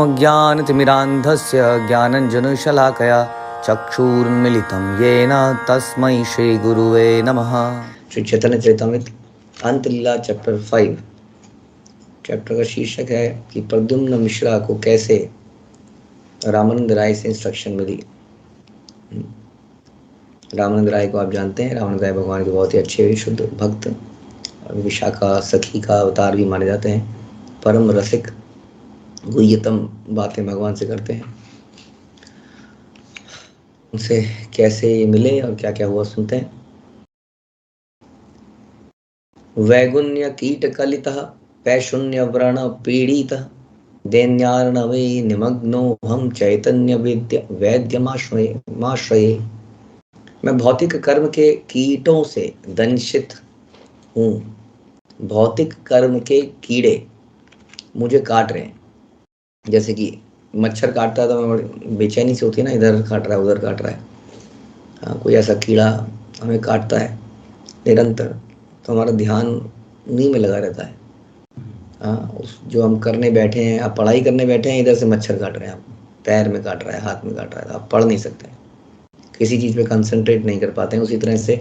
अज्ञानतिमिरान्धस्य ज्ञानञ्जनशलाकया चक्षुरुन्मीलितं येन तस्मै श्रीगुरुवे नमः। श्री चैतन्य चरितामृत अंत लीला चैप्टर 5। चैप्टर का शीर्षक है कि प्रद्युम्न मिश्रा को कैसे रामानंद राय से इंस्ट्रक्शन मिली। रामानंद राय को आप जानते हैं, रामानंद राय भगवान के बहुत ही अच्छे शुद्ध भक्त, विशाखा सखी का अवतार भी माने जाते हैं। परम रसिक, गुह्यतम बातें भगवान से करते हैं। उनसे कैसे मिले और क्या क्या हुआ सुनते हैं। वैगुण्य कीट कलितः पैशून्य व्रण पीड़ितः दैन्यार्णवे निमग्नो हम चैतन्य वैद्यमाश्रये। मैं भौतिक कर्म के कीटों से दंशित हूँ। भौतिक कर्म के कीड़े मुझे काट रहे हैं। जैसे कि मच्छर काटता है तो हमें बेचैनी से होती है ना, इधर काट रहा है उधर काट रहा है। हाँ, कोई ऐसा कीड़ा हमें काटता है निरंतर तो हमारा ध्यान उन्हीं में लगा रहता है। हाँ, उस जो हम करने बैठे हैं, आप पढ़ाई करने बैठे हैं, इधर से मच्छर काट रहे हैं, आप पैर में काट रहा है, हाथ में काट रहा है, आप पढ़ नहीं सकते, किसी चीज़ पे कंसंट्रेट नहीं कर पाते हैं। उसी तरह से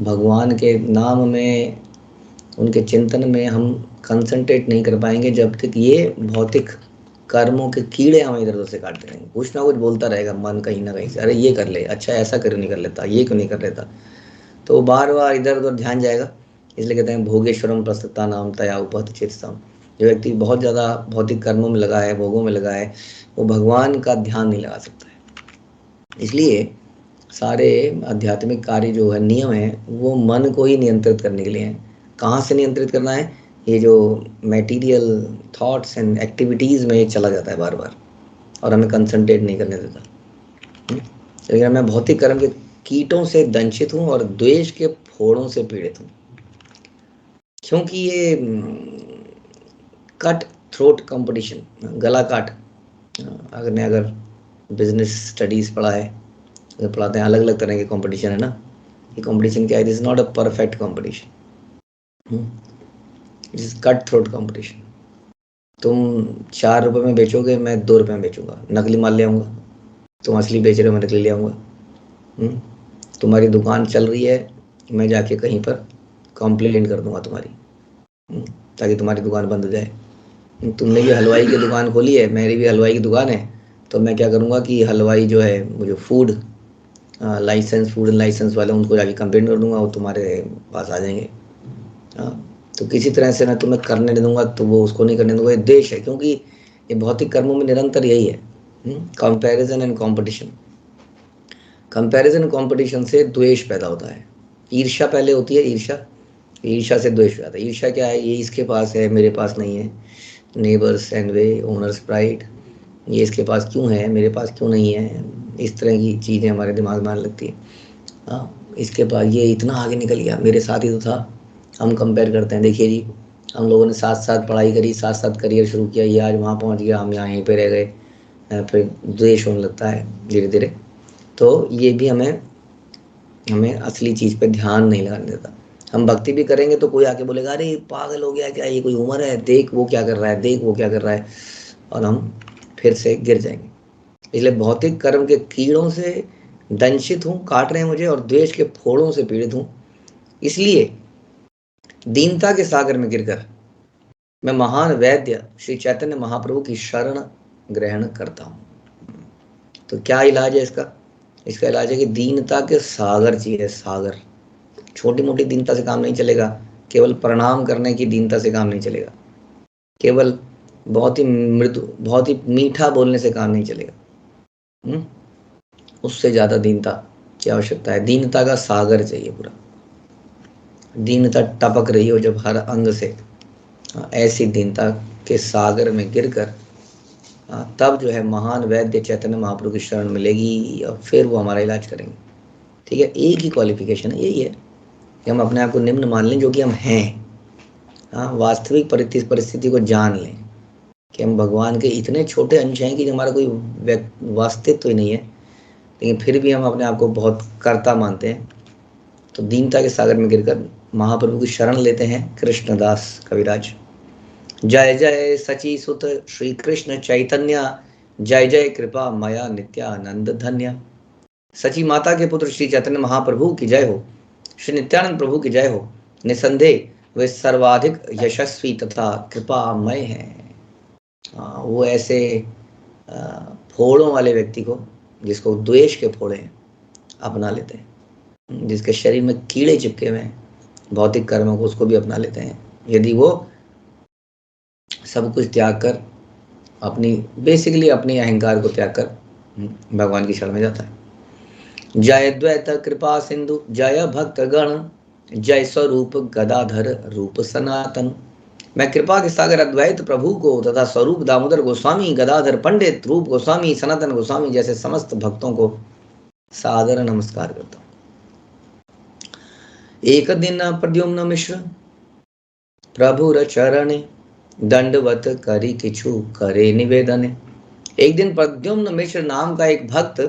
भगवान के नाम में, उनके चिंतन में हम कंसंट्रेट नहीं कर पाएंगे जब तक ये भौतिक कर्मों के कीड़े हमें इधर उधर से काटते रहेंगे। कुछ ना कुछ बोलता रहेगा मन कहीं ना कहीं से, अरे ये कर ले, अच्छा ऐसा क्यों नहीं कर लेता, ये क्यों नहीं कर लेता, तो बार बार इधर उधर ध्यान जाएगा। इसलिए कहते हैं भोगेश्वरम प्रस्तुता नाम तया उपहत चेतसाम। जो व्यक्ति बहुत ज़्यादा भौतिक कर्मों में लगा है, भोगों में लगा है, वो भगवान का ध्यान नहीं लगा सकता है। इसलिए सारे आध्यात्मिक कार्य जो है, नियम है, वो मन को ही नियंत्रित करने के लिए हैं। कहाँ से नियंत्रित करना है? ये जो मटेरियल थॉट्स एंड एक्टिविटीज़ में चला जाता है बार बार और हमें कंसंट्रेट नहीं करने देता। लेकिन मैं भौतिक कर्म के कीटों से दंशित हूँ और द्वेष के फोड़ों से पीड़ित हूँ, क्योंकि ये कट थ्रोट कंपटीशन, गला काट, अगर बिजनेस स्टडीज़ पढ़ा है तो पढ़ाते हैं अलग अलग तरह के कंपटीशन है ना। ये कंपटीशन क्या है? This is not a perfect competition, it is cut throat competition. तुम 4 रुपये में बेचोगे, मैं 2 रुपये में बेचूंगा, नकली माल ले आऊँगा। तुम असली बेच रहे हो, मैं नकली ले आऊँगा। तुम्हारी दुकान चल रही है, मैं जाके कहीं पर कंप्लेंट कर दूंगा तुम्हारी, ताकि तुम्हारी दुकान बंद हो जाए। तुमने भी हलवाई की दुकान खोली है, मेरी भी हलवाई की दुकान है, तो मैं क्या करूँगा कि हलवाई जो है, वो जो फूड एंड लाइसेंस वाले, उनको जाके कंप्लेंट कर दूंगा, वो तुम्हारे पास आ जाएंगे। तो किसी तरह से मैं तुम्हें करने नहीं दूंगा, तो वो उसको नहीं करने दूंगा। ये देश है, क्योंकि ये भौतिक कर्मों में निरंतर यही है, comparison and competition. Comparison competition से द्वेष पैदा होता है। ईर्ष्या पहले होती है, ईर्ष्या से द्वेष आता है। ईर्ष्या क्या है? ये इसके पास है, मेरे पास नहीं है। नेबर्स एनवे, ओनर्स प्राइड, ये इसके पास क्यों है, मेरे पास क्यों नहीं है। इस तरह की चीज़ें हमारे दिमाग में आने लगती है। हाँ, इसके पास, ये इतना आगे निकल गया, मेरे साथ ही तो था। हम कंपेयर करते हैं, देखिए जी, हम लोगों ने साथ साथ पढ़ाई करी, साथ साथ करियर शुरू किया, ये आज वहाँ पहुँच गया, हम यहाँ यहीं पे रह गए। फिर द्वेष होने लगता है धीरे धीरे। तो ये भी हमें असली चीज़ पे ध्यान नहीं लगाने देता। हम भक्ति भी करेंगे तो कोई आके बोलेगा, अरे पागल हो गया क्या, ये कोई उम्र है, देख वो क्या कर रहा है, देख वो क्या कर रहा है, और हम फिर से गिर जाएंगे। इसलिए भौतिक कर्म के कीड़ों से दंशित हूँ, काट रहे हैं मुझे, और द्वेष के फोड़ों से पीड़ित हूँ। इसलिए दीनता के सागर में गिरकर मैं महान वैद्य श्री चैतन्य महाप्रभु की शरण ग्रहण करता हूँ। तो क्या इलाज है इसका? इसका इलाज है कि दीनता के सागर चाहिए, सागर। छोटी मोटी दीनता से काम नहीं चलेगा, केवल प्रणाम करने की दीनता से काम नहीं चलेगा, केवल बहुत ही मृदु, बहुत ही मीठा बोलने से काम नहीं चलेगा। उससे ज़्यादा दीनता की आवश्यकता है। दीनता का सागर चाहिए पूरा। दीनता टपक रही हो जब हर अंग से, ऐसी दीनता के सागर में गिरकर तब जो है महान वैद्य चैतन्य महाप्रभु की शरण मिलेगी, और फिर वो हमारा इलाज करेंगे। ठीक है, एक ही क्वालिफिकेशन है, यही है कि हम अपने आप को निम्न मान लें, जो कि हम हैं। हाँ, वास्तविक परिस्थिति को जान लें कि हम भगवान के इतने छोटे अंश हैं कि हमारा कोई वास्तवित्व ही नहीं है, लेकिन फिर भी हम अपने आप को बहुत कर्ता मानते हैं। तो दीनता के सागर में गिरकर महाप्रभु की शरण लेते हैं कृष्णदास कविराज। जय जय सची सुत श्री कृष्ण चैतन्य, जय जय कृपा मया नित्यानंद धन्य। सची माता के पुत्र श्री चैतन्य महाप्रभु की जय हो, श्री नित्यानंद प्रभु की जय हो। निसंदेह वे सर्वाधिक यशस्वी तथा कृपामय हैं। वो ऐसे फोड़ों वाले व्यक्ति को, जिसको द्वेष के फोड़े हैं, अपना लेते हैं, जिसके शरीर में कीड़े चिपके हुए हैं भौतिक कर्मों को, उसको भी अपना लेते हैं, यदि वो सब कुछ त्याग कर अपनी बेसिकली अपनी अहंकार को त्याग कर भगवान की शरण में जाता है। जय द्वैत कृपा सिंधु जय भक्त गण, जय स्वरूप गदाधर रूप सनातन। मैं कृपा के सागर अद्वैत प्रभु को तथा स्वरूप दामोदर गोस्वामी, गदाधर पंडित, रूप गोस्वामी, सनातन गोस्वामी जैसे समस्त भक्तों को सादर नमस्कार करता हूँ। एक दिन प्रद्युम्न मिश्र प्रभुर चरणे, दंडवत करी किछु करे निवेदन। एक दिन प्रद्युम्न मिश्र नाम का एक भक्त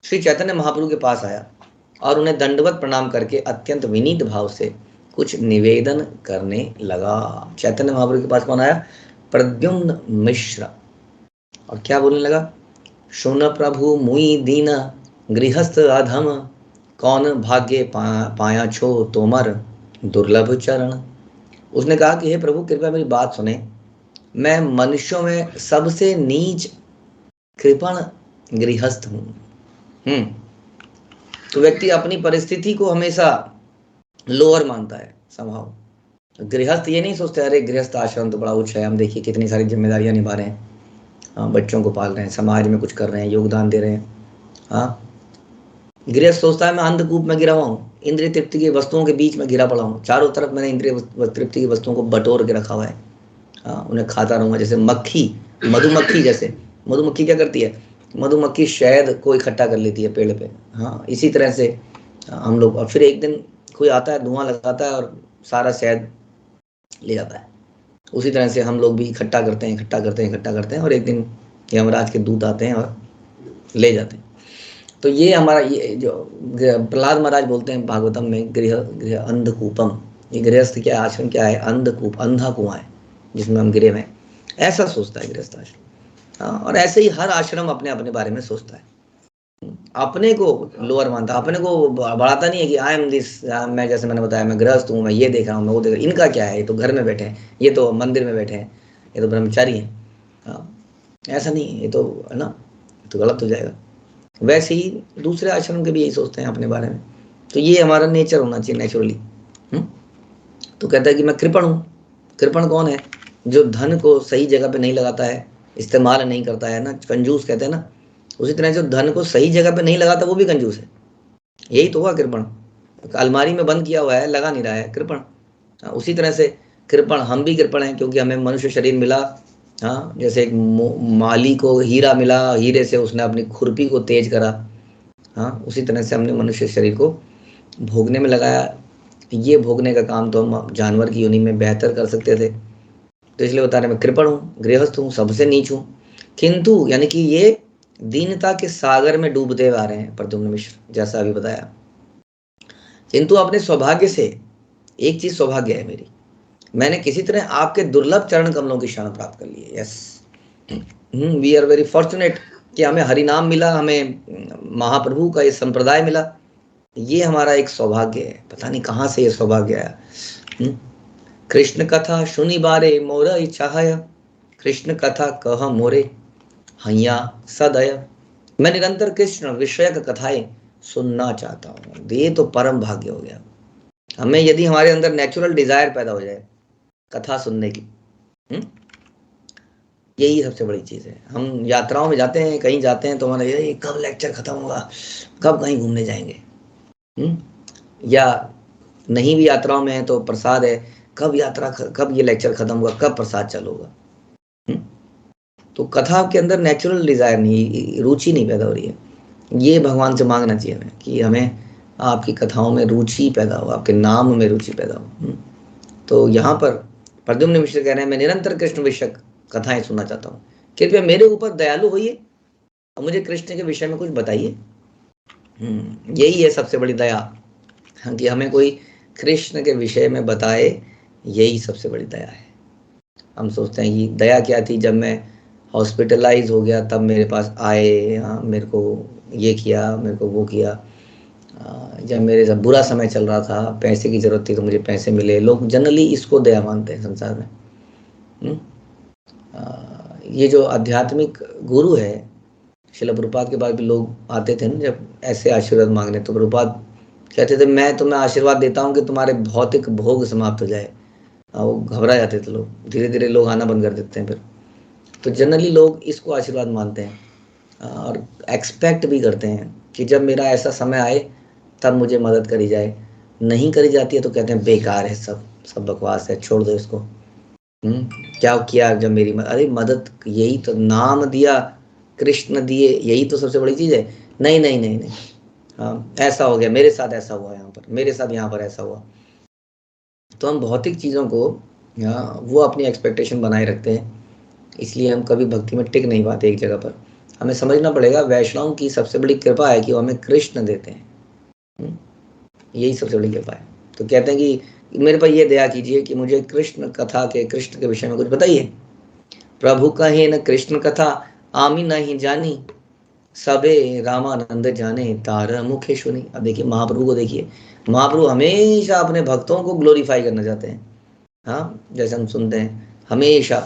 श्री चैतन्य महाप्रभु के पास आया और उन्हें दंडवत प्रणाम करके अत्यंत विनीत भाव से कुछ निवेदन करने लगा। चैतन्य महाप्रभु के पास कौन आया? प्रद्युम्न मिश्र। और क्या बोलने लगा? सुन प्रभु मुई दीना गृहस्थ अधम, कौन भाग्य पाया छो तोमर दुर्लभ चरण। उसने कहा कि हे प्रभु कृपया मेरी बात सुने, मैं मनुष्यों में सबसे नीच कृपण गृहस्थ हूँ। तो व्यक्ति अपनी परिस्थिति को हमेशा लोअर मानता है स्वभाव। गृहस्थ ये नहीं सोचते अरे गृहस्थ आश्रम तो बड़ा उच्च है, हम देखिए कितनी सारी जिम्मेदारियां निभा रहे हैं, बच्चों को पाल रहे हैं, समाज में कुछ कर रहे हैं, योगदान दे रहे हैं। हाँ, गृहस्थ सोचता है मैं अंधकूप में गिरा हुआ हूँ, इंद्रिय तृप्ति की वस्तुओं के बीच में घिरा पड़ा हूँ, चारों तरफ मैंने इंद्रिय तृप्ति की वस्तुओं को बटोर के रखा हुआ है। उन्हें खाता रहूंगा जैसे मक्खी, मधुमक्खी। जैसे मधुमक्खी क्या करती है? मधुमक्खी शहद को इकट्ठा कर लेती है पेड़ पे। हाँ, इसी तरह से हम लोग, और फिर एक दिन कोई आता है, धुआं लगाता है और सारा शहद ले जाता है। उसी तरह से हम लोग भी इकट्ठा करते हैं, इकट्ठा करते हैं, इकट्ठा करते हैं, और एक दिन यमराज के दूत आते हैं और ले जाते हैं। तो ये हमारा, ये जो प्रहलाद महाराज बोलते हैं भागवतम में, गृह अंधकूपम। ये गृहस्थ क्या आश्रम क्या है? अंधकूप, अंधा कुआं है जिसमें हम गिरे हुए हैं, ऐसा सोचता है गृहस्थ आश्रम। हाँ, और ऐसे ही हर आश्रम अपने अपने बारे में सोचता है, अपने को लोअर मानता है, अपने को बढ़ाता नहीं है कि आई एम दिस। मैं जैसे मैंने बताया, मैं गृहस्थ हूँ, मैं ये देख रहा हूँ, मैं वो देख रहा हूँ, इनका क्या है, ये तो घर में बैठे हैं, ये तो मंदिर में बैठे हैं, ये तो ब्रह्मचारी हैं। हाँ, ऐसा नहीं, ये तो है ना, तो गलत हो जाएगा। वैसे ही दूसरे आश्रम के भी यही सोचते हैं अपने बारे में। तो ये हमारा नेचर होना चाहिए, नेचुरली। तो कहता है कि मैं कृपण हूँ। कृपण कौन है? जो धन को सही जगह पे नहीं लगाता है, इस्तेमाल नहीं करता है ना, कंजूस कहते हैं ना। उसी तरह जो धन को सही जगह पे नहीं लगाता वो भी कंजूस है। यही तो हुआ कृपण। अलमारी में बंद किया हुआ है, लगा नहीं रहा है, कृपण। उसी तरह से कृपण हम भी कृपण हैं, क्योंकि हमें मनुष्य शरीर मिला। हाँ, जैसे एक माली को हीरा मिला, हीरे से उसने अपनी खुरपी को तेज करा। हाँ, उसी तरह से हमने मनुष्य शरीर को भोगने में लगाया। ये भोगने का काम तो हम जानवर की योनि में बेहतर कर सकते थे। तो इसलिए बता रहे मैं कृपण हूँ, गृहस्थ हूँ, सबसे नीच हूँ। किंतु यानी कि ये दीनता के सागर में डूबते हुए आ रहे हैं प्रद्युम्न मिश्र, जैसा अभी बताया। किंतु अपने सौभाग्य से, एक चीज सौभाग्य है मेरी, मैंने किसी तरह आपके दुर्लभ चरण कमलों की शरण प्राप्त कर ली है। Yes, we are very fortunate कि हमें हरिनाम मिला, हमें महाप्रभु का ये संप्रदाय मिला। ये हमारा एक सौभाग्य है। पता नहीं कहाँ से ये सौभाग्य आया। कृष्ण कथा सुनी बारे मोर इच्छाय, कृष्ण कथा कह मोरे हैया सदय। मैं निरंतर कृष्ण विषयक कथाएं सुनना चाहता हूँ। ये तो परम भाग्य हो गया हमें, यदि हमारे अंदर नेचुरल डिजायर पैदा हो जाए कथा सुनने की। यही सबसे बड़ी चीज है। हम यात्राओं में जाते हैं, कहीं जाते हैं तो हमारा ये कब लेक्चर खत्म होगा, कब कहीं घूमने जाएंगे। या नहीं भी यात्राओं में है तो प्रसाद है, कब यात्रा, कब ये लेक्चर खत्म होगा, कब प्रसाद चालू होगा। तो कथा के अंदर नेचुरल डिजायर नहीं, रुचि नहीं पैदा हो रही है। ये भगवान से मांगना चाहिए हमें कि हमें आपकी कथाओं में रुचि पैदा हो, आपके नाम में रुचि पैदा हो। तो यहाँ पर प्रद्युम्न मिश्र कह रहे हैं मैं निरंतर कृष्ण विषयक कथाएं सुनना चाहता हूँ, कृपया मेरे ऊपर दयालु होइए और मुझे कृष्ण के विषय में कुछ बताइए। यही है सबसे बड़ी दया, कि हमें कोई कृष्ण के विषय में बताए, यही सबसे बड़ी दया है। हम सोचते हैं कि दया क्या थी, जब मैं हॉस्पिटलाइज हो गया तब मेरे पास आए, हाँ मेरे को ये किया, मेरे को वो किया। जब मेरे साथ बुरा समय चल रहा था, पैसे की ज़रूरत थी तो मुझे पैसे मिले। लोग जनरली इसको दया मानते हैं संसार में। हम्म? ये जो आध्यात्मिक गुरु है, शिला प्रभुपाद के बाद भी लोग आते थे ना जब ऐसे आशीर्वाद मांगने, तो प्रभुपाद कहते थे मैं तुम्हें आशीर्वाद देता हूँ कि तुम्हारे भौतिक भोग समाप्त हो जाए। वो घबरा जाते थे लोग, धीरे धीरे लोग आना बंद कर देते हैं फिर। तो जनरली लोग इसको आशीर्वाद मानते हैं और एक्सपेक्ट भी करते हैं कि जब मेरा ऐसा समय आए तब मुझे मदद करी जाए। नहीं करी जाती है तो कहते हैं बेकार है, सब सब बकवास है, छोड़ दो इसको। क्या किया जब मेरी अरे मदद, यही तो नाम दिया, कृष्ण दिए, यही तो सबसे बड़ी चीज है। नहीं नहीं नहीं नहीं, हाँ ऐसा हो गया, मेरे साथ ऐसा हुआ, यहाँ पर मेरे साथ, यहाँ पर ऐसा हुआ। तो हम भौतिक चीज़ों को वो अपनी एक्सपेक्टेशन बनाए रखते हैं, इसलिए हम कभी भक्ति में टिक नहीं पाते एक जगह पर। हमें समझना पड़ेगा वैष्णव की सबसे बड़ी कृपा है कि वो हमें कृष्ण देते हैं। हम्म, यही सबसे बड़ी कृपा है। तो कहते हैं कि मेरे पर ये दया कीजिए कि मुझे कृष्ण कथा के, कृष्ण के विषय में कुछ बताइए। प्रभु कहे न कृष्ण कथा, आमी नहीं जानी, सबे रामानंद जाने तार मुखे सुनी। अब देखिए महाप्रभु को, देखिए महाप्रभु हमेशा अपने भक्तों को ग्लोरीफाई करना चाहते हैं। हाँ जैसे हम सुनते हैं हमेशा,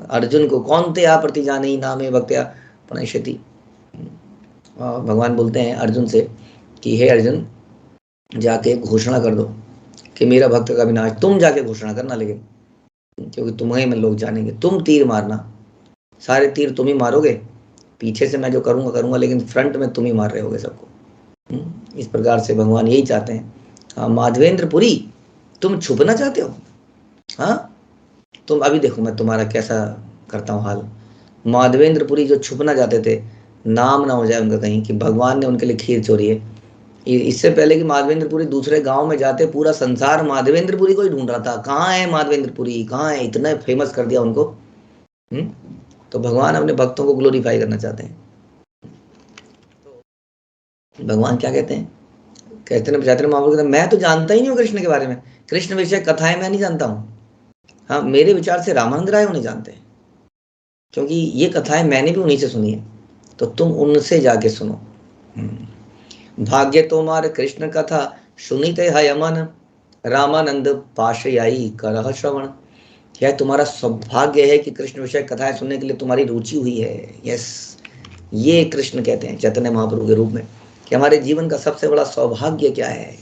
अर्जुन को कौन ते प्रति जाने ही नामे भक्त्या प्रणश्यति। भगवान बोलते हैं अर्जुन से कि हे अर्जुन, जाके घोषणा कर दो कि मेरा भक्त का विनाश, तुम जाके घोषणा करना, लेकिन क्योंकि तुम्हें में लोग जानेंगे, तुम तीर मारना, सारे तीर तुम ही मारोगे, पीछे से मैं जो करूंगा करूंगा, लेकिन फ्रंट में तुम ही मार रहे होगे सबको। इस प्रकार से भगवान यही चाहते हैं। हाँ माधवेंद्रपुरी, तुम छुपना चाहते हो, हाँ तुम अभी देखो मैं तुम्हारा कैसा करता हूँ हाल। माधवेंद्रपुरी जो छुपना चाहते थे, नाम ना हो जाए उनका कहीं कि भगवान ने उनके लिए खीर चोरी है। इससे पहले कि माधवेंद्रपुरी दूसरे गांव में जाते, पूरा संसार माधवेंद्रपुरी को ही ढूंढ रहा था, कहाँ है माधवेंद्रपुरी, कहाँ है, इतना फेमस कर दिया उनको। तो भगवान अपने भक्तों को ग्लोरीफाई करना चाहते हैं। भगवान क्या कहते हैं, कहते हैं चैतन्य महाप्रभु कहते हैं, मैं तो जानता ही नहीं हूँ कृष्ण के बारे में, कृष्ण विषय कथाएं मैं नहीं जानता हूँ। हाँ मेरे विचार से रामानंद राय उन्हें जानते हैं, क्योंकि ये कथाएं मैंने भी उन्हीं से सुनी है, तो तुम उनसे जाके सुनो। भाग्य तुम्हारे कृष्ण कथा सुनीते है यमन, रामानंद पाशयाई करह श्रवण। यह तुम्हारा सौभाग्य है कि कृष्ण विषय कथाएं सुनने के लिए तुम्हारी रुचि हुई है। यस, ये कृष्ण कहते हैं चैतन्य महाप्रभु के रूप में कि हमारे जीवन का सबसे बड़ा सौभाग्य क्या है।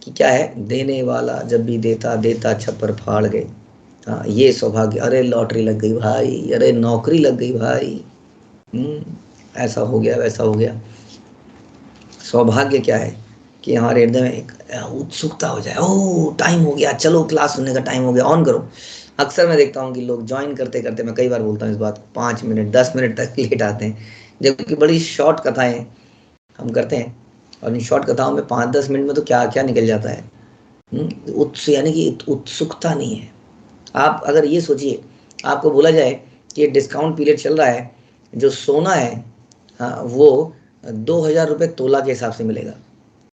कि क्या है, देने वाला जब भी देता देता छप्पर फाड़ गए। हाँ ये सौभाग्य, अरे लॉटरी लग गई भाई, अरे नौकरी लग गई भाई, ऐसा हो गया वैसा हो गया। सौभाग्य क्या है कि हमारे हृदय में एक उत्सुकता हो जाए, ओह टाइम हो गया, चलो क्लास सुनने का टाइम हो गया, ऑन करो। अक्सर मैं देखता हूँ कि लोग ज्वाइन करते करते, मैं कई बार बोलता हूँ इस बात को, 5 मिनट 10 मिनट तक लेट आते हैं, जबकि बड़ी शॉर्ट कथाएं हम करते हैं, और इन शॉर्ट कथाओं में 5-10 मिनट में तो क्या क्या निकल जाता है। यानी कि उत्सुकता नहीं है। आप अगर ये सोचिए, आपको बोला जाए कि डिस्काउंट पीरियड चल रहा है, जो सोना है हाँ वो 2,000 रुपये तोला के हिसाब से मिलेगा,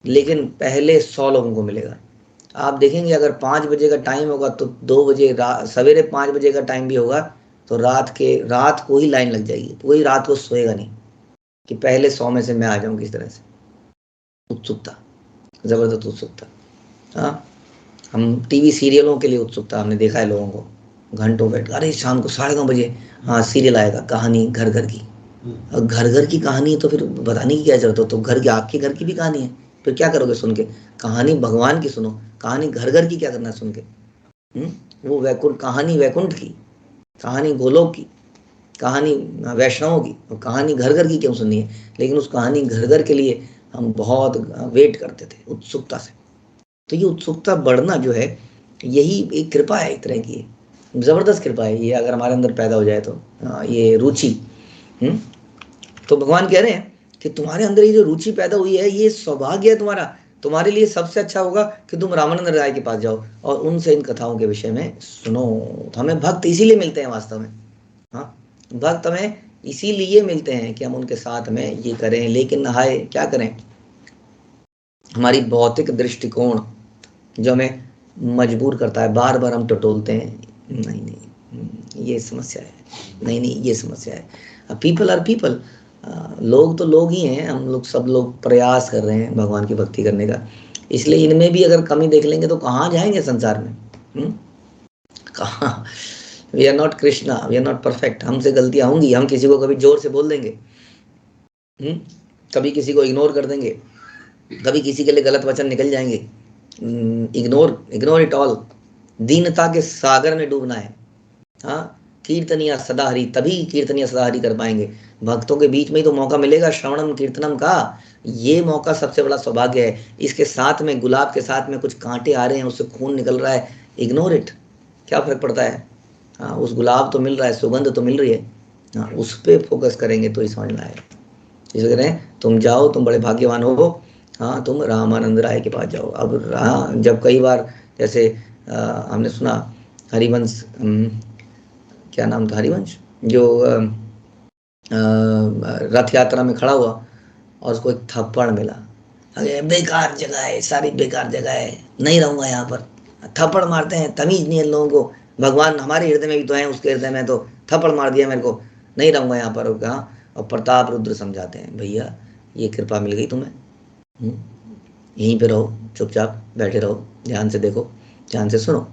लेकिन पहले 100 लोगों को मिलेगा। आप देखेंगे अगर 5 बजे का टाइम होगा तो 2 बजे, सवेरे 5 बजे का टाइम भी होगा तो रात को ही लाइन लग जाएगी, कोई रात को सोएगा नहीं कि पहले 100 में से मैं आ जाऊँ किस तरह से। उत्सुकता, जबरदस्त उत्सुकता। हाँ हम टीवी सीरियलों के लिए उत्सुकता, हमने देखा है लोगों को घंटों बैठ, अरे शाम को 9:30 बजे हाँ सीरियल आएगा, कहानी घर घर की। और घर घर की कहानी है तो फिर बताने की क्या जरूरत हो, तो घर की, आपके घर की भी कहानी है, फिर क्या करोगे सुन के। कहानी भगवान की सुनो, कहानी घर घर की क्या करना सुन के। वो वैकुंठ कहानी, वैकुंठ की कहानी, गोलोक की कहानी, वैष्णवों की, और कहानी घर घर की क्यों सुननी है। लेकिन उस कहानी घर घर के लिए हम बहुत वेट करते थे उत्सुकता से। तो ये उत्सुकता बढ़ना जो है, यही एक कृपा है, एक तरह की जबरदस्त कृपा है ये, अगर हमारे अंदर पैदा हो जाए तो ये रुचि। तो भगवान कह रहे हैं कि तुम्हारे अंदर ये जो रुचि पैदा हुई है, ये सौभाग्य है तुम्हारा। तुम्हारे लिए सबसे अच्छा होगा कि तुम रामानंद राय के पास जाओ और उनसे इन कथाओं के विषय में सुनो। तो हमें भक्त इसीलिए मिलते हैं वास्तव में। हाँ भक्त हमें इसीलिए मिलते हैं कि हम उनके साथ में ये करें, लेकिन हाय क्या करें, हमारी भौतिक दृष्टिकोण जो हमें मजबूर करता है, बार बार हम टटोलते हैं, नहीं नहीं, ये समस्या है। नहीं नहीं, ये समस्या है। पीपल आर पीपल, लोग तो लोग ही हैं। हम लोग सब लोग प्रयास कर रहे हैं भगवान की भक्ति करने का, इसलिए इनमें भी अगर कमी देख लेंगे तो कहाँ जाएंगे संसार में? हम्म? कहाँ? We are not Krishna, we are not perfect, हमसे गलतियां होंगी, हम किसी को कभी जोर से बोल देंगे, हम्म? कभी किसी को इग्नोर कर देंगे, कभी किसी के लिए गलत वचन निकल जाएंगे। Ignore ignore it all. दीनता के सागर में डूबना है। हाँ, कीर्तनिया सदा हरि, तभी कीर्तनिया सदा हरि कर पाएंगे। भक्तों के बीच में ही तो मौका मिलेगा श्रवणम कीर्तनम का। ये मौका सबसे बड़ा सौभाग्य है। इसके साथ में, गुलाब के साथ में कुछ कांटे आ रहे हैं, उससे खून निकल रहा है, इग्नोर इट, क्या फर्क पड़ता है? हाँ, उस गुलाब तो मिल रहा है, सुगंध तो मिल रही है। हाँ, उस पर फोकस करेंगे तो ही समझ में आएगा। इसलिए कह रहे हैं तुम जाओ, तुम बड़े भाग्यवान हो। हाँ, तुम रामानंद राय के पास जाओ। अब हाँ, जब कई बार जैसे हमने सुना हरिवंश, क्या नाम था हरिवंश, जो रथ यात्रा में खड़ा हुआ और उसको एक थप्पड़ मिला। अरे बेकार जगह है, सारी बेकार जगह है, नहीं रहूंगा यहाँ पर। थप्पड़ मारते हैं, तमीज नहीं है लोगों को। भगवान हमारे हृदय में भी तो है, उसके हृदय में तो थप्पड़ मार दिया मेरे को, नहीं रहूंगा यहाँ पर। और कहा, और प्रताप रुद्र समझाते हैं, भैया ये कृपा मिल गई तुम्हें, हम्म, यहीं पे रहो, चुपचाप बैठे रहो, ध्यान से देखो, ध्यान से सुनो।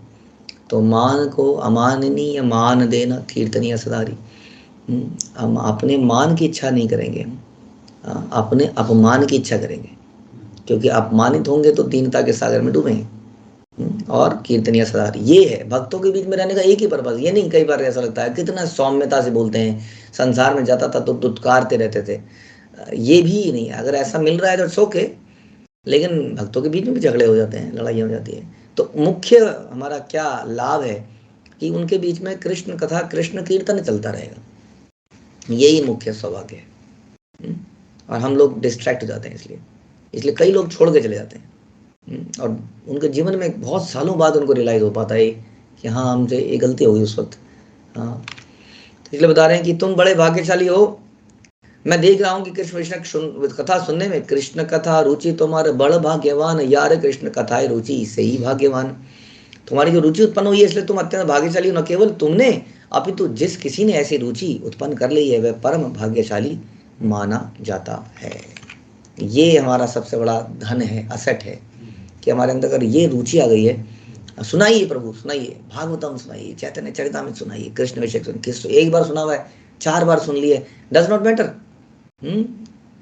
तो मान को अमाननीय मान देना कीर्तनीय सदारी। हम अपने मान की इच्छा नहीं करेंगे, हम अपने अपमान की इच्छा करेंगे, क्योंकि अपमानित होंगे तो दीनता के सागर में डूबेंगे। और कीर्तनीय सदारी, ये है भक्तों के बीच में रहने का एक ही पर्पज। ये नहीं, कई बार ऐसा लगता है कितना सौम्यता से बोलते हैं, संसार में जाता था तो दुत्कारते रहते थे। ये भी नहीं, अगर ऐसा मिल रहा है तो इट्स ओके, लेकिन भक्तों के बीच में भी झगड़े हो जाते हैं, लड़ाइयाँ हो जाती है। तो मुख्य हमारा क्या लाभ है कि उनके बीच में कृष्ण कथा, कृष्ण कीर्तन चलता रहेगा, यही मुख्य सौभाग्य है। हम्म? और हम लोग डिस्ट्रैक्ट हो जाते हैं, इसलिए इसलिए कई लोग छोड़ के चले जाते हैं। और उनके जीवन में बहुत सालों बाद उनको रियलाइज हो पाता है कि हाँ, हमसे ये गलती हो गई उस वक्त। हाँ, तो इसलिए बता रहे हैं कि तुम बड़े भाग्यशाली हो। मैं देख रहा हूँ कि कृष्ण कथा सुनने में, कृष्ण कथा रुचि तुम्हारे बड़ भाग्यवान यार, कृष्ण कथाएं रुचि से ही भाग्यवान। तुम्हारी जो रुचि उत्पन्न हुई है, इसलिए तुम अत्यंत भाग्यशाली हो। न केवल तुमने, अपितु जिस किसी ने ऐसी रुचि उत्पन्न कर ली है, वह परम भाग्यशाली माना जाता है। ये हमारा सबसे बड़ा धन है, असेट है, कि हमारे अंदर अगर ये रुचि आ गई है। सुनाइए प्रभु, सुनाइए भागवतम, सुनाइए चैतन्य चरितामृत, सुनाइए कृष्ण विषय, कृष्ण एक बार सुना हुआ है, 4 बार सुन लिए, does not matter.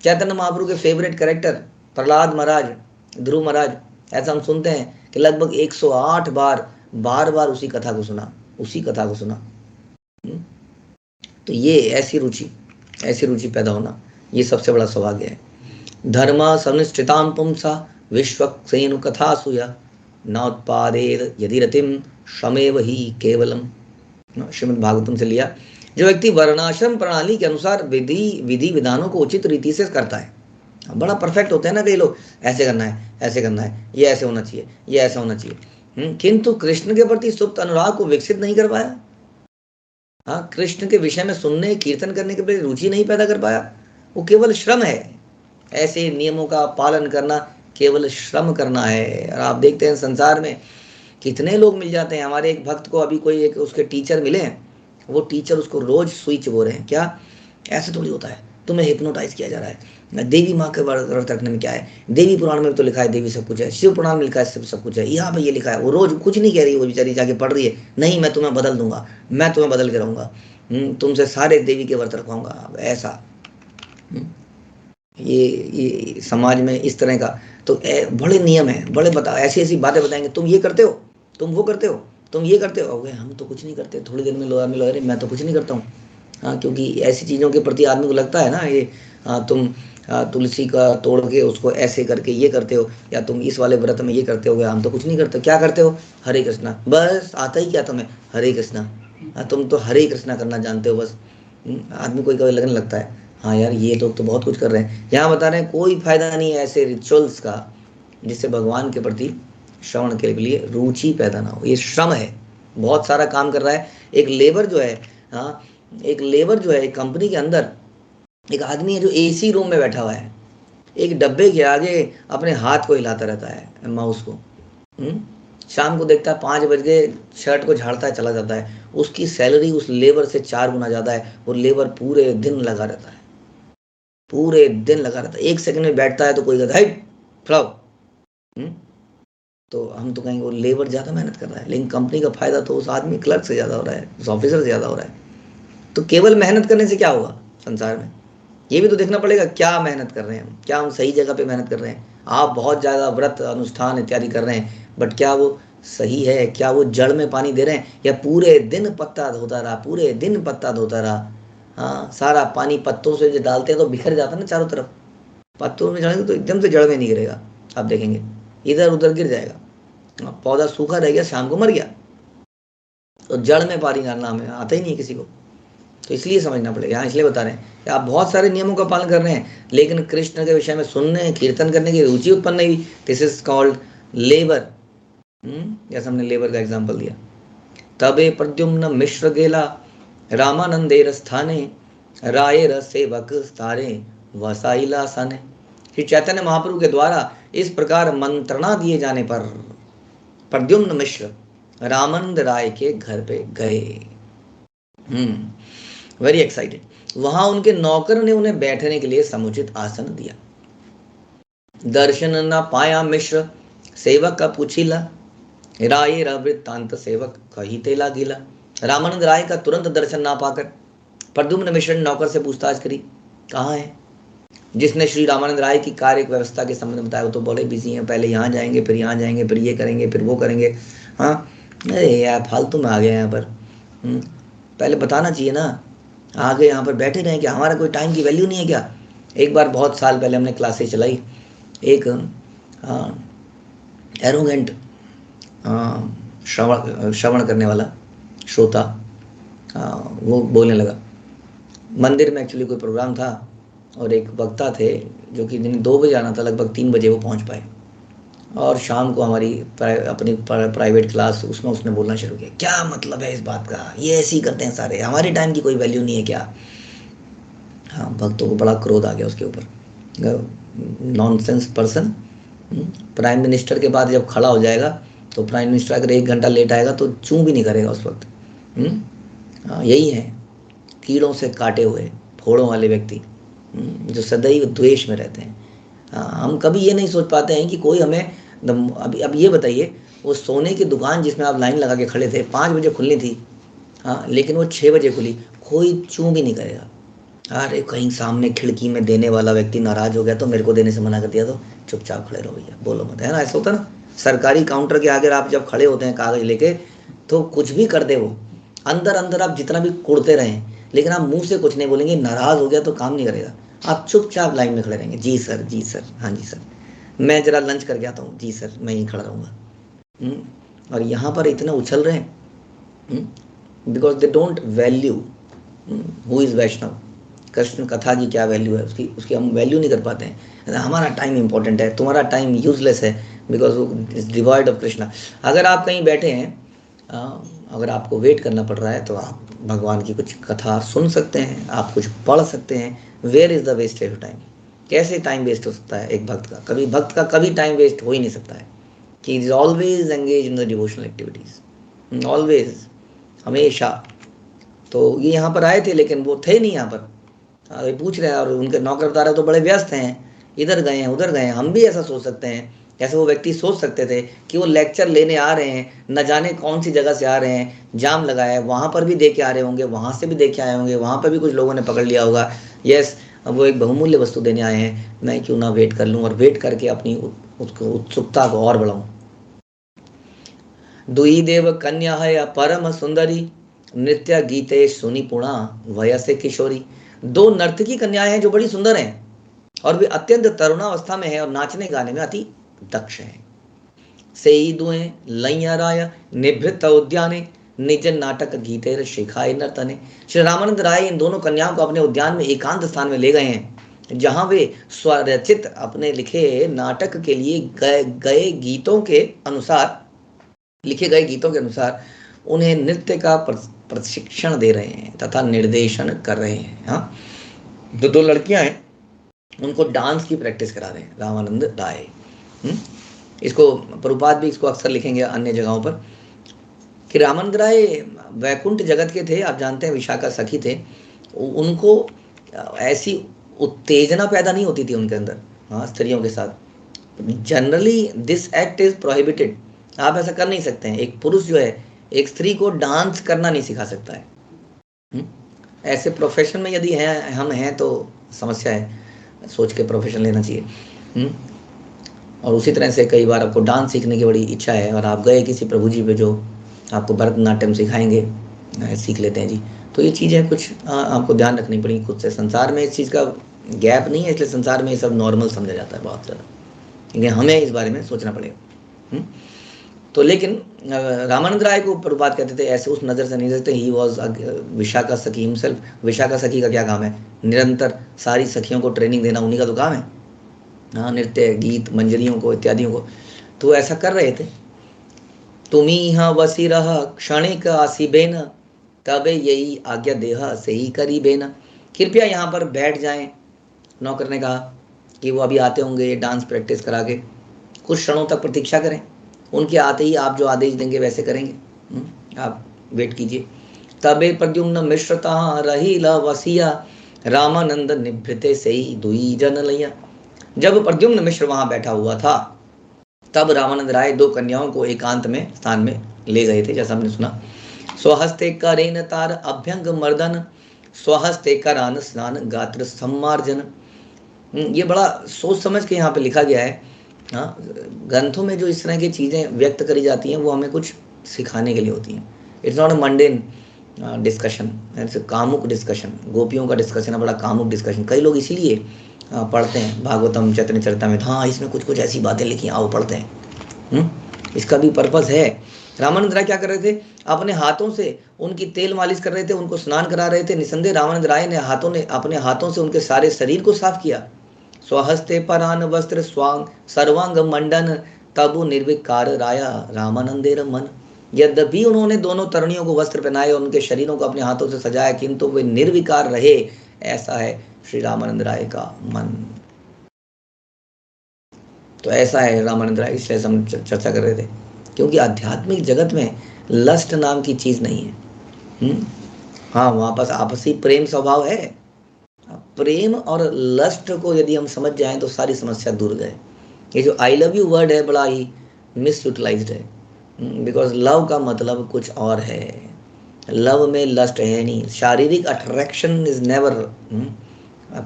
Chaitanya Mahaprabhu के फेवरेट कैरेक्टर प्रहलाद महाराज, ध्रुव महाराज, ऐसा हम सुनते हैं कि लगभग 108 बार, बार बार उसी कथा को सुना, उसी कथा को सुना। तो ये ऐसी रुचि पैदा होना, ये सबसे बड़ा सौभाग्य है। धर्म सनिष्ठितां पुंसा विश्वक्सेनु कथा सुया नोत्पादेत यदि रतिम श्रमेव ही केवलम। श्रीमद् भागवतम से लिया। जो व्यक्ति वर्णाश्रम प्रणाली के अनुसार विधि विधानों को उचित रीति से करता है, बड़ा परफेक्ट होते हैं ना कई लोग, ऐसे करना है, ऐसे करना है, ये ऐसे होना चाहिए, ये ऐसा होना चाहिए, किंतु कृष्ण के प्रति सुप्त अनुराग को विकसित नहीं कर पाया। हाँ, कृष्ण के विषय में सुनने कीर्तन करने के प्रति रुचि नहीं पैदा कर पाया। वो केवल श्रम है, ऐसे नियमों का पालन करना केवल श्रम करना है। और आप देखते हैं संसार में कितने लोग मिल जाते हैं। हमारे एक भक्त को अभी कोई एक उसके टीचर मिले हैं, वो टीचर उसको रोज सुई चिबो रहे हैं, क्या ऐसे थोड़ी होता है, तुम्हें हिप्नोटाइज किया जा रहा है। देवी माँ के व्रत रखने में क्या है, देवी पुराण में तो लिखा है देवी सब कुछ है, शिव पुराण में लिखा है सब कुछ है, यहाँ पे ये लिखा है। वो रोज कुछ नहीं कह रही, वो बेचारी जाके पढ़ रही है, नहीं मैं तुम्हें बदल दूंगा, मैं तुम्हें बदल के रहूंगा, तुमसे सारे देवी के व्रत रखवाऊंगा, ऐसा। ये समाज में इस तरह का तो बड़े नियम है, बड़े बता ऐसी ऐसी बातें बताएंगे, तुम ये करते हो, तुम वो करते हो, तुम ये करते हो, हम तो कुछ नहीं करते, थोड़ी देर में लोहा में लोहे, मैं तो कुछ नहीं करता हूँ। हाँ, क्योंकि ऐसी चीज़ों के प्रति आदमी को लगता है ना, ये तुम तुलसी का तोड़ के उसको ऐसे करके ये करते हो, या तुम इस वाले व्रत में ये करते हो, हम तो कुछ नहीं करते, क्या करते हो, हरे कृष्णा, बस आता ही क्या तुम्हें, हरे कृष्णा। तुम तो हरे कृष्णा करना जानते हो बस। आदमी कोई कभी लगने लगता है, हाँ यार ये लोग तो बहुत कुछ कर रहे हैं। यहाँ बता रहे हैं कोई फायदा नहीं है ऐसे रिचुअल्स का जिससे भगवान के प्रति श्रवण के लिए रुचि पैदा ना हो। ये श्रम है, बहुत सारा काम कर रहा है। एक लेबर जो है, हाँ, एक लेबर जो है एक कंपनी के अंदर, एक आदमी है जो एसी रूम में बैठा हुआ है, एक डब्बे के आगे अपने हाथ को हिलाता रहता है, माउस को, शाम को देखता है 5 बज गए, शर्ट को झाड़ता है चला जाता है, उसकी सैलरी उस लेबर से 4 गुना ज़्यादा है। वो लेबर पूरे दिन लगा रहता है, पूरे दिन लगा रहता है, 1 सेकंड में बैठता है तो कोई कहता है फ्लाओ। तो हम तो कहेंगे वो लेबर ज़्यादा मेहनत कर रहा है, लेकिन कंपनी का फायदा तो उस आदमी क्लर्क से ज़्यादा हो रहा है, उस ऑफिसर से ज़्यादा हो रहा है। तो केवल मेहनत करने से क्या होगा संसार में? ये भी तो देखना पड़ेगा क्या मेहनत कर रहे हैं हम, क्या हम सही जगह पे मेहनत कर रहे हैं। आप बहुत ज़्यादा व्रत अनुष्ठान इत्यादि कर रहे हैं, बट क्या वो सही है? क्या वो जड़ में पानी दे रहे हैं, या पूरे दिन पत्ता धोता रहा, पूरे दिन पत्ता धोता रहा? हाँ, सारा पानी पत्तों से जो डालते हैं तो बिखर जाता है ना चारों तरफ, पत्तों में डालेंगे तो एकदम से जड़ में नहीं गिरेगा, आप देखेंगे इधर उधर गिर जाएगा, पौधा सूखा रह गया, शाम को मर गया। तो जड़ में पानी डालना हमें आता ही नहीं है किसी को। तो इसलिए समझना पड़ेगा, यहाँ इसलिए बता रहे हैं कि आप बहुत सारे नियमों का पालन कर रहे हैं, लेकिन कृष्ण के विषय में सुनने कीर्तन करने की रुचि उत्पन्न नहीं हुई। This is called labour. जैसे हमने लेबर का एग्जाम्पल दिया। तबे प्रद्युम्न मिश्र गेला रामानंदेर स्थाने राय सेवक सारे वसाइला सने। श्री चैतन्य महाप्रभु के द्वारा इस प्रकार मंत्रणा दिए जाने पर प्रद्युम्न मिश्र रामानंद राय के घर पे गए। Very excited. वहां उनके नौकर ने उन्हें बैठने के लिए समुचित आसन दिया। दर्शन न पाया मिश्र सेवक का पूछीला राय वृत्तांत सेवक कही तेला गीला। रामानंद राय का तुरंत दर्शन ना पाकर प्रद्युम्न मिश्र ने नौकर से पूछताछ करी, कहाँ है? जिसने श्री रामानंद राय की कार्य व्यवस्था के संबंध में बताया, वो तो बड़े बिजी हैं, पहले यहाँ जाएंगे, फिर यहाँ जाएंगे, फिर ये करेंगे, फिर वो करेंगे। हाँ, अरे यार फालतू में आ गए यहाँ पर। पहले बताना चाहिए ना, आगे यहाँ पर बैठे रहे, क्या हमारा कोई टाइम की वैल्यू नहीं है क्या? एक बार बहुत साल पहले हमने क्लासेस चलाई, एक एरोगेंट श्रवण करने वाला श्रोता वो बोलने लगा। मंदिर में एक्चुअली कोई प्रोग्राम था और एक वक्ता थे जो कि दिन 2 बजे आना था, लगभग 3 बजे वो पहुंच पाए। और शाम को हमारी अपनी प्राइवेट क्लास, उसमें उसने बोलना शुरू किया, क्या मतलब है इस बात का, ये ऐसे ही करते हैं सारे, हमारे टाइम की कोई वैल्यू नहीं है क्या? हाँ, भक्तों को बड़ा क्रोध आ गया उसके ऊपर। Nonsense person. प्राइम मिनिस्टर के बाद जब खड़ा हो जाएगा तो प्राइम मिनिस्टर अगर 1 घंटा लेट आएगा तो चूं भी नहीं करेगा उस वक्त। यही है कीड़ों से काटे हुए फोड़ों वाले व्यक्ति, जो सदैव द्वेष में रहते हैं। हम कभी ये नहीं सोच पाते हैं कि कोई हमें अब ये बताइए, वो सोने की दुकान जिसमें आप लाइन लगा के खड़े थे, 5 बजे खुलनी थी, हाँ, लेकिन वो 6 बजे खुली, कोई चूं भी नहीं करेगा। अरे कहीं सामने खिड़की में देने वाला व्यक्ति नाराज हो गया तो मेरे को देने से मना कर दिया तो चुपचाप खड़े रहो भैया, बोलो मत, है ना? ऐसा होता ना, सरकारी काउंटर के आगे आप जब खड़े होते हैं कागज लेके, तो कुछ भी कर दे वो, अंदर अंदर आप जितना भी कुड़ते रहें, लेकिन आप मुंह से कुछ नहीं बोलेंगे, नाराज हो गया तो काम नहीं करेगा, आप चुपचाप लाइन में खड़े रहेंगे। जी सर, जी सर, हाँ जी सर, मैं जरा लंच करके आता हूँ, जी सर, मैं यहीं खड़ा रहूँगा। और यहाँ पर इतना उछल रहे हैं because they don't value who is Vaishnav. Krishna कथा की क्या वैल्यू है, उसकी हम वैल्यू नहीं कर पाते हैं। हमारा टाइम इंपॉर्टेंट है, तुम्हारा टाइम यूजलेस है, बिकॉज वो इज डिवॉइड ऑफ कृष्णा। अगर आप कहीं बैठे हैं, अगर आपको वेट करना पड़ रहा है तो आप भगवान की कुछ कथा सुन सकते हैं, आप कुछ पढ़ सकते हैं। Where is the wastage of time? कैसे टाइम वेस्ट हो सकता है एक भक्त का? कभी भक्त का कभी टाइम वेस्ट हो ही नहीं सकता है, कि is always engage in the devotional activities, always, हमेशा। तो ये यहाँ पर आए थे लेकिन वो थे नहीं यहाँ पर, पूछ रहे हैं, और उनके नौकर बता रहे तो बड़े व्यस्त हैं, इधर गए हैं उधर गए हैं। हम भी ऐसा सोच सकते हैं, जैसे वो व्यक्ति सोच सकते थे कि वो लेक्चर लेने आ रहे हैं, न जाने कौन सी जगह से आ रहे हैं, जाम लगा है, वहाँ पर भी दे के आ रहे होंगे, वहाँ से भी दे के आए होंगे, वहाँ पर भी कुछ लोगों ने पकड़ लिया होगा। यस, वो एक बहुमूल्य वस्तु देने आए हैं, मैं क्यों ना वेट कर लूँ, और वेट करके अपनी उत्सुकता को और बढ़ाऊँ। दुई देव कन्या है परम सुंदरी नृत्य गीते सुनी पुणा वयसे किशोरी। 2 नर्तकी कन्याएं हैं जो बड़ी सुंदर हैं, और वे अत्यंत तरुणावस्था में है और नाचने गाने में अति दक्ष हैं। सेई दुए लैया राय निभृत उद्याने निज नाटक गीतेर शिखाए नर्तने। श्री रामानंद राय इन दोनों कन्याओं को अपने उद्यान में एकांत स्थान में ले गए हैं, जहां वे स्वरचित अपने लिखे नाटक के लिए गए गीतों के अनुसार, लिखे गए गीतों के अनुसार उन्हें नृत्य का प्रशिक्षण दे रहे हैं तथा निर्देशन कर रहे हैं। हाँ, जो 2 लड़कियां हैं उनको डांस की प्रैक्टिस करा रहे हैं रामानंद राय। इसको प्रभुपाद भी इसको अक्सर लिखेंगे अन्य जगहों पर कि रामानंद राय वैकुंठ जगत के थे, आप जानते हैं विशाखा सखी थे, उनको ऐसी उत्तेजना पैदा नहीं होती थी उनके अंदर, हाँ, स्त्रियों के साथ। Generally this act is prohibited, आप ऐसा कर नहीं सकते हैं। एक पुरुष जो है एक स्त्री को डांस करना नहीं सिखा सकता है। ऐसे प्रोफेशन में यदि हैं हम हैं तो समस्या है, सोच के प्रोफेशन लेना चाहिए। और उसी तरह से कई बार आपको डांस सीखने की बड़ी इच्छा है और आप गए किसी प्रभु जी पे जो आपको भरतनाट्यम सिखाएंगे, सीख लेते हैं जी, तो ये चीज़ें कुछ आपको ध्यान रखनी पड़ेगी खुद से। संसार में इस चीज़ का गैप नहीं है, इसलिए संसार में ये सब नॉर्मल समझा जाता है बहुत ज़्यादा, लेकिन हमें इस बारे में सोचना पड़ेगा। तो लेकिन रामानंद राय को प्रभुपाद कहते थे ऐसे उस नज़र से नहीं देखते। ही वॉज विशाखा सखी हिमसेल्फ। विशाखा सखी का क्या काम है? निरंतर सारी सखियों को ट्रेनिंग देना, उन्हीं का तो काम है, हाँ, नृत्य गीत मंजरियों को इत्यादियों को। तो ऐसा कर रहे थे। तुम्ही यहाँ वसी रह क्षणिक आसी बेन, तबे यही आज्ञा देह से ही करी बेन। कृपया यहाँ पर बैठ जाएं। नौकर ने कहा कि वो अभी आते होंगे डांस प्रैक्टिस करा के, कुछ क्षणों तक प्रतीक्षा करें, उनके आते ही आप जो आदेश देंगे वैसे करेंगे, आप वेट कीजिए। तबे प्रद्युम्न मिश्रता रही ल वसिया, रामानंद निभृते से ही दुई जन लैया। जब प्रद्युम्न मिश्र वहां बैठा हुआ था तब रामानंद राय दो कन्याओं को एकांत में स्थान में ले गए थे, जैसा हमने सुना। स्वहस्ते करेन तार अभ्यंग मर्दन, स्वहस्ते करान स्नान गात्र सम्मार्जन। ये बड़ा सोच समझ के यहाँ पे लिखा गया है। हाँ, ग्रंथों में जो इस तरह की चीज़ें व्यक्त करी जाती हैं वो हमें कुछ सिखाने के लिए होती हैं। It's not a mundane discussion, it's कामुक डिस्कशन। गोपियों का डिस्कशन है बड़ा कामुक डिस्कशन। कई लोग इसीलिए पढ़ते हैं भागवतम चैतन्य चरितामृत, हाँ इसमें कुछ कुछ ऐसी बातें लिखी, आओ पढ़ते हैं। इसका भी पर्पस है। रामानंद राय क्या कर रहे थे? अपने हाथों से उनकी तेल मालिश कर रहे थे, उनको स्नान करा रहे थे। निसंदेह रामानंद राय ने अपने हाथों से उनके सारे शरीर को साफ किया। स्वहस्ते परान वस्त्र स्वांग सर्वांग मंडन, तबु निर्विकार राया रामानंदेर मन। यद्यपि उन्होंने दोनों तरुणियों को वस्त्र पहनाए और उनके शरीरों को अपने हाथों से सजाया, किंतु वे निर्विकार रहे। ऐसा है श्री रामानंद राय का मन। तो ऐसा है रामानंद राय, इसलिए हम चर्चा कर रहे थे, क्योंकि आध्यात्मिक जगत में लस्ट नाम की चीज नहीं है। हाँ, वहां पास आपसी प्रेम स्वभाव है। प्रेम और लस्ट को यदि हम समझ जाएं तो सारी समस्या दूर जाए। ये जो आई लव यू वर्ड है बड़ा ही मिस यूटिलाइज्ड है, बिकॉज लव का मतलब कुछ और है। लव में लस्ट है नहीं, शारीरिक अट्रैक्शन इज नेवर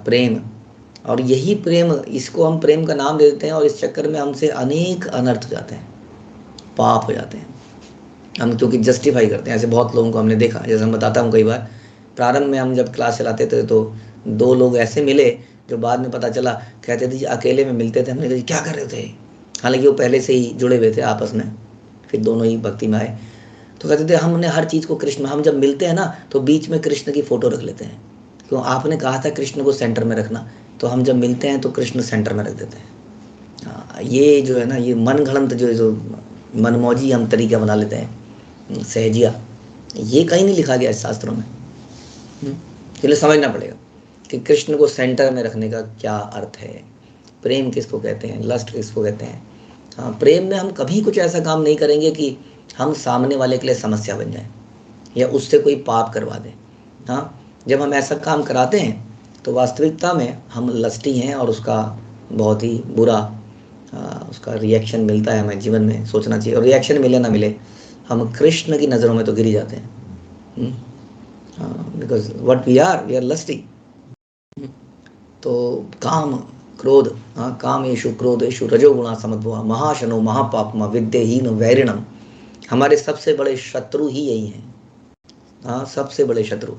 प्रेम। और यही प्रेम, इसको हम प्रेम का नाम दे देते हैं और इस चक्कर में हमसे अनेक अनर्थ हो जाते हैं, पाप हो जाते हैं। हम क्योंकि जस्टिफाई करते हैं। ऐसे बहुत लोगों को हमने देखा, जैसे हम बताता हूँ कई बार, प्रारंभ में हम जब क्लास चलाते थे तो दो लोग ऐसे मिले जो बाद में पता चला, कहते थे जी अकेले में मिलते थे। हमने कहा क्या कर रहे थे, हालांकि वो पहले से ही जुड़े हुए थे आपस में, फिर दोनों ही भक्ति में आए। तो कहते थे हमने हर चीज़ को कृष्ण, हम जब मिलते हैं ना तो बीच में कृष्ण की फ़ोटो रख लेते हैं, क्यों आपने कहा था कृष्ण को सेंटर में रखना, तो हम जब मिलते हैं तो कृष्ण सेंटर में रख देते हैं। ये जो है ना, ये मन घड़ंत जो मनमौजी हम तरीका बना लेते हैं, सहजिया, ये कहीं नहीं लिखा गया इस शास्त्रों में। इसलिए समझना पड़ेगा कि कृष्ण को सेंटर में रखने का क्या अर्थ है, प्रेम किसको कहते हैं, लस्ट किसको कहते हैं। हाँ, प्रेम में हम कभी कुछ ऐसा काम नहीं करेंगे कि हम सामने वाले के लिए समस्या बन जाए या उससे कोई पाप करवा दें। हाँ, जब हम ऐसा काम कराते हैं तो वास्तविकता में हम लस्टी हैं और उसका बहुत ही बुरा उसका रिएक्शन मिलता है हमें जीवन में। सोचना चाहिए, और रिएक्शन मिले ना मिले, हम कृष्ण की नज़रों में तो गिर ही जाते हैं, because what we are lusty. तो काम क्रोध, हाँ, कामेषु क्रोधेषु रजोगुणा समद्भवा महाशनो महापापमा विद्यहीन वैरिणम। हमारे सबसे बड़े शत्रु ही यही हैं। हाँ, सबसे बड़े शत्रु।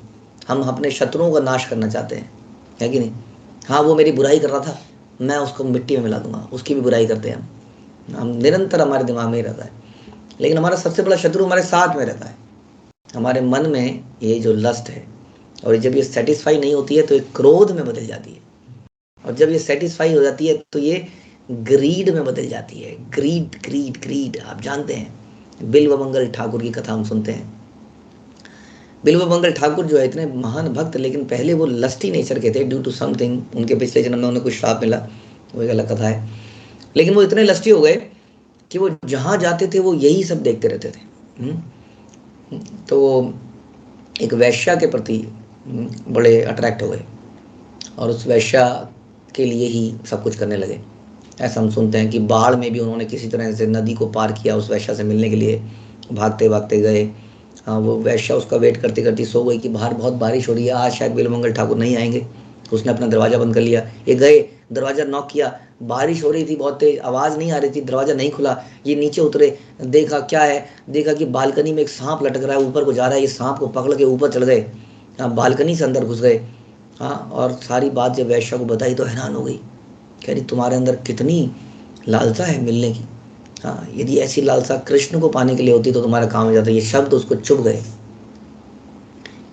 हम अपने शत्रुओं का नाश करना चाहते हैं, है कि नहीं? हाँ, वो मेरी बुराई कर रहा था, मैं उसको मिट्टी में मिला दूंगा, उसकी भी बुराई करते हैं हम निरंतर, हमारे दिमाग में ही रहता है। लेकिन हमारा सबसे बड़ा शत्रु हमारे साथ में रहता है, हमारे मन में ये जो लस्ट है। और जब ये सेटिस्फाई नहीं होती है तो ये क्रोध में बदल जाती है, और जब ये सेटिस्फाई हो जाती है तो ये ग्रीड में बदल जाती है। ग्रीड ग्रीड ग्रीड, आप जानते हैं बिल्वमंगल ठाकुर की कथा हम सुनते हैं। बिल्वमंगल ठाकुर जो है इतने महान भक्त, लेकिन पहले वो लस्टी नेचर के थे ड्यू टू समथिंग, उनके पिछले जन्म में उन्हें कुछ श्राप मिला, वो एक अलग कथा है। लेकिन वो इतने लस्टी हो गए कि वो जहाँ जाते थे वो यही सब देखते रहते थे। तो वो एक वैश्या के प्रति बड़े अट्रैक्ट हो गए और उस वैश्या के लिए ही सब कुछ करने लगे। ऐसा हम सुनते हैं कि बाढ़ में भी उन्होंने किसी तरह से नदी को पार किया उस वैश्या से मिलने के लिए, भागते भागते गए। हाँ, वो वैश्या उसका वेट करते करते सो गई कि बाहर बहुत बारिश हो रही है, आज शायद बिलमंगल ठाकुर नहीं आएंगे। उसने अपना दरवाज़ा बंद कर लिया। ये गए, दरवाज़ा नॉक किया, बारिश हो रही थी बहुत तेज, आवाज़ नहीं आ रही थी, दरवाज़ा नहीं खुला। ये नीचे उतरे, देखा क्या है, देखा कि बालकनी में एक सांप लटक रहा है, ऊपर को जा रहा है। ये सांप को पकड़ के ऊपर चढ़ गए, हाँ, बालकनी से अंदर घुस गए। हाँ, और सारी बात जब वैश्या को बताई तो हैरान हो गई। कह रही तुम्हारे अंदर कितनी लालसा है मिलने की। हाँ, यदि ऐसी लालसा कृष्ण को पाने के लिए होती तो तुम्हारा काम हो जाता। ये शब्द उसको चुभ गए,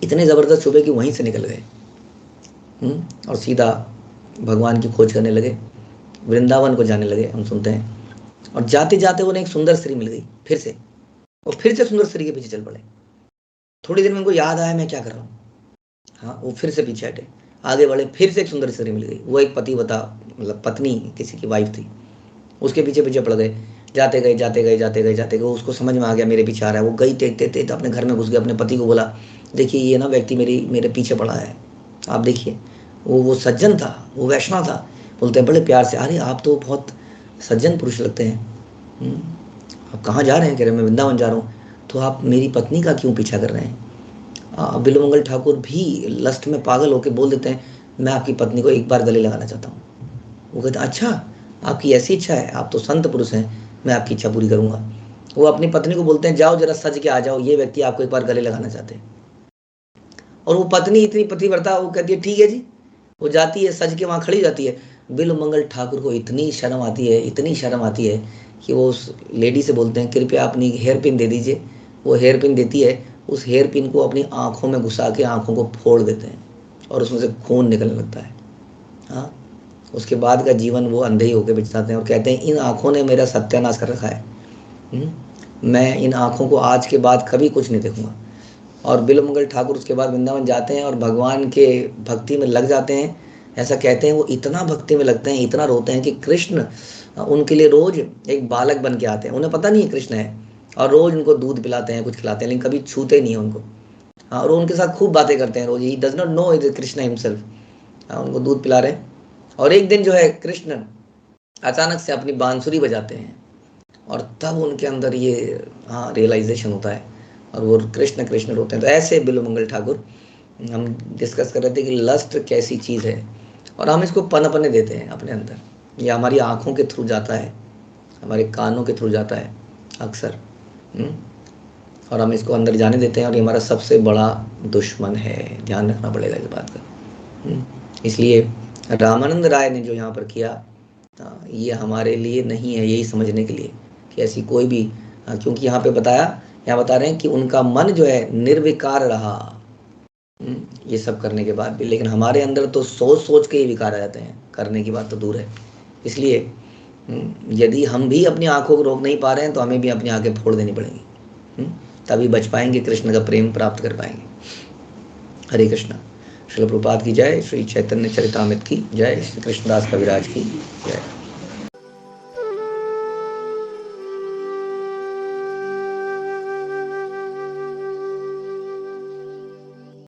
इतने जबरदस्त चुभे कि वहीं से निकल गए और सीधा भगवान की खोज करने लगे, वृंदावन को जाने लगे, हम सुनते हैं। और जाते जाते उन्हें एक सुंदर स्त्री मिल गई फिर से, और फिर से सुंदर स्त्री के पीछे चल पड़े। थोड़ी देर में उनको याद आया मैं क्या कर रहा हूँ। हाँ, वो फिर से पीछे हटे, आगे बढ़े, फिर से एक सुंदर स्त्री मिल गई। वो एक पतिव्रता, मतलब पत्नी किसी की वाइफ थी। उसके पीछे पीछे पड़ गए, जाते गए जाते गए जाते गए जाते गए। उसको समझ में आ गया मेरे पीछे आ रहा है। वो गई देखते देखते अपने घर में घुस गया, अपने पति को बोला देखिए ये ना व्यक्ति मेरे पीछे पड़ा है, आप देखिए। वो सज्जन था, वो वैष्णव था। बोलते हैं बड़े प्यार से, अरे आप तो बहुत सज्जन पुरुष लगते हैं, आप कहाँ जा रहे हैं? कह रहे मैं वृंदावन जा रहा हूँ। तो आप मेरी पत्नी का क्यों पीछा कर रहे हैं? बिल्वमंगल ठाकुर भी लस्ट में पागल होकर बोल देते हैं मैं आपकी पत्नी को एक बार गले लगाना चाहता हूँ। वो कहते हैं अच्छा, आपकी ऐसी इच्छा है, आप तो संत पुरुष हैं, मैं आपकी इच्छा पूरी करूंगा। वो अपनी पत्नी को बोलते हैं जाओ जरा सज के आ जाओ, ये व्यक्ति आपको एक बार गले लगाना चाहते हैं। और वो पत्नी इतनी पतिव्रता, वो कहती है ठीक है जी। वो जाती है, सज के वहाँ खड़ी जाती है। बिल्वमंगल ठाकुर को इतनी शर्म आती है, इतनी शर्म आती है कि वो उस लेडी से बोलते हैं कृपया अपनी हेयर पिन दे दीजिए। वो हेयर पिन देती है, उस हेयर पिन को अपनी आँखों में घुसा के आँखों को फोड़ देते हैं और उसमें से खून निकलने लगता है। हाँ, उसके बाद का जीवन वो अंधे ही होकर बिताते हैं और कहते हैं इन आँखों ने मेरा सत्यानाश कर रखा है। मैं इन आँखों को आज के बाद कभी कुछ नहीं देखूंगा। और बिल्वमंगल ठाकुर उसके बाद वृंदावन जाते हैं और भगवान के भक्ति में लग जाते हैं। ऐसा कहते हैं वो इतना भक्ति में लगते हैं, इतना रोते हैं कि कृष्ण उनके लिए रोज एक बालक बन के आते हैं। उन्हें पता नहीं है कृष्ण है, और रोज उनको दूध पिलाते हैं, कुछ खिलाते हैं, लेकिन कभी छूते नहीं है उनको। हाँ, और उनके साथ खूब बातें करते हैं रोज। He does not know is Krishna himself. हाँ, उनको दूध पिला रहे हैं। और एक दिन जो है कृष्ण अचानक से अपनी बांसुरी बजाते हैं और तब उनके अंदर ये हाँ रियलाइजेशन होता है और वो कृष्ण कृष्ण रोते हैं। तो ऐसे बिल्वमंगल ठाकुर हम डिस्कस कर रहे थे कि लस्ट कैसी चीज़ है और हम इसको पनपने देते हैं अपने अंदर। ये हमारी आँखों के थ्रू जाता है, हमारे कानों के थ्रू जाता है अक्सर, और हम इसको अंदर जाने देते हैं और ये हमारा सबसे बड़ा दुश्मन है। ध्यान रखना पड़ेगा इस बात का। इसलिए रामानंद राय ने जो यहाँ पर किया ये हमारे लिए नहीं है, यही समझने के लिए कि ऐसी कोई भी, क्योंकि यहाँ पे बताया, यहाँ बता रहे हैं कि उनका मन जो है निर्विकार रहा ये सब करने के बाद भी। लेकिन हमारे अंदर तो सोच सोच के ही विकार आ जाते हैं, करने की बात तो दूर है। इसलिए यदि हम भी अपनी आंखों को रोक नहीं पा रहे हैं तो हमें भी अपनी आंखें फोड़ देनी पड़ेंगी, तभी बच पाएंगे, कृष्ण का प्रेम प्राप्त कर पाएंगे। हरे कृष्णा। श्रील प्रभुपाद की जय, श्री चैतन्य चरितामृत की जय, श्री कृष्णदास कविराज की जय।